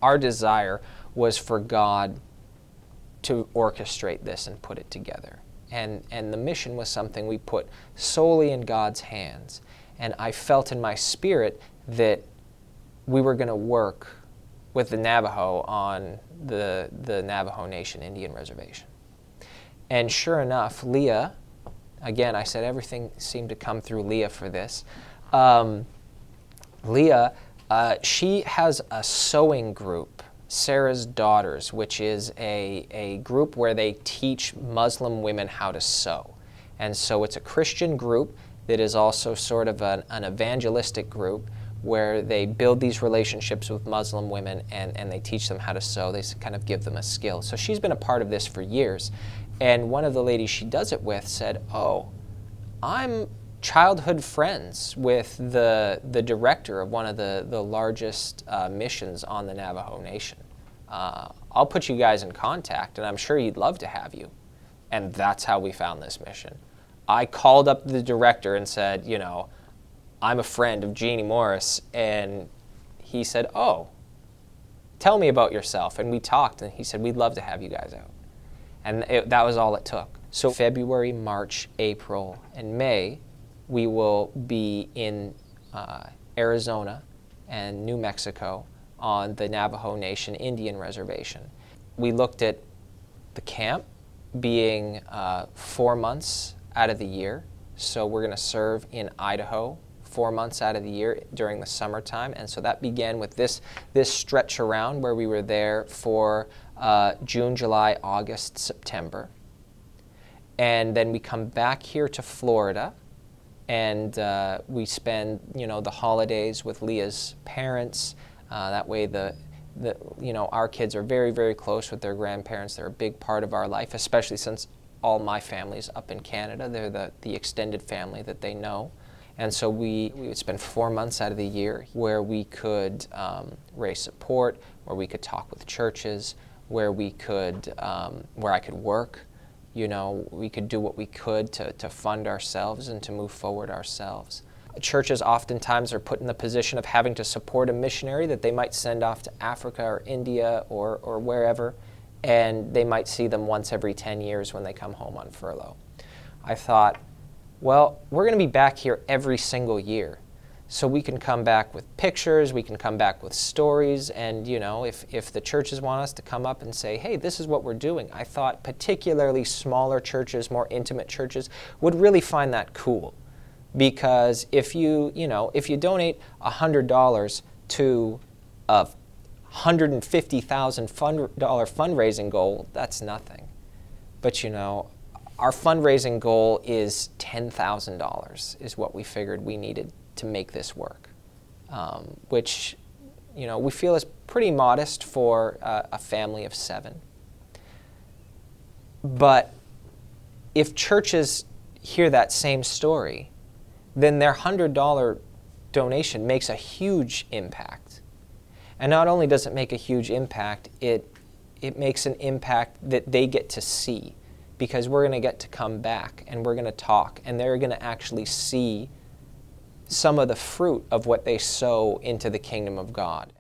Our desire was for God to orchestrate this and put it together. And the mission was something we put solely in God's hands. And I felt in my spirit that we were going to work with the Navajo on the Navajo Nation Indian Reservation. And sure enough, Leah, again, I said everything seemed to come through Leah for this. Leah, she has a sewing group, Sarah's Daughters, which is a group where they teach Muslim women how to sew. And so it's a Christian group that is also sort of an evangelistic group where they build these relationships with Muslim women and they teach them how to sew. They kind of give them a skill. So she's been a part of this for years. And one of the ladies she does it with said, "Oh, I'm childhood friends with the director of one of the largest missions on the Navajo Nation. I'll put you guys in contact, and I'm sure he'd love to have you." And that's how we found this mission. I called up the director and said, you know, "I'm a friend of Jeannie Morris," and he said, "Oh, tell me about yourself." And we talked, and he said, "We'd love to have you guys out." And that was all it took. So February, March, April, and May, we will be in Arizona and New Mexico on the Navajo Nation Indian Reservation. We looked at the camp being 4 months out of the year. So we're going to serve in Idaho 4 months out of the year during the summertime. And so that began with this stretch around where we were there for June, July, August, September. And then we come back here to Florida, and we spend, you know, the holidays with Leah's parents. That way you know, our kids are very, very close with their grandparents. They're a big part of our life, especially since all my family's up in Canada. They're the extended family that they know. And so we would spend 4 months out of the year where we could raise support, where we could talk with churches, where we could, where I could work. You know, we could do what we could to fund ourselves and to move forward ourselves. Churches oftentimes are put in the position of having to support a missionary that they might send off to Africa or India or wherever, and they might see them once every 10 years when they come home on furlough. I thought, well, we're going to be back here every single year. So we can come back with pictures, we can come back with stories, and you know, if the churches want us to come up and say, "Hey, this is what we're doing," I thought particularly smaller churches, more intimate churches, would really find that cool. Because if you donate $100 to a $150,000 fundraising goal, that's nothing. But you know, our fundraising goal is $10,000 is what we figured we needed to make this work, which, you know, we feel is pretty modest for a family of 7. But if churches hear that same story, then their $100 donation makes a huge impact. And not only does it make a huge impact, it makes an impact that they get to see, because we're going to get to come back and we're going to talk, and they're going to actually see some of the fruit of what they sow into the kingdom of God.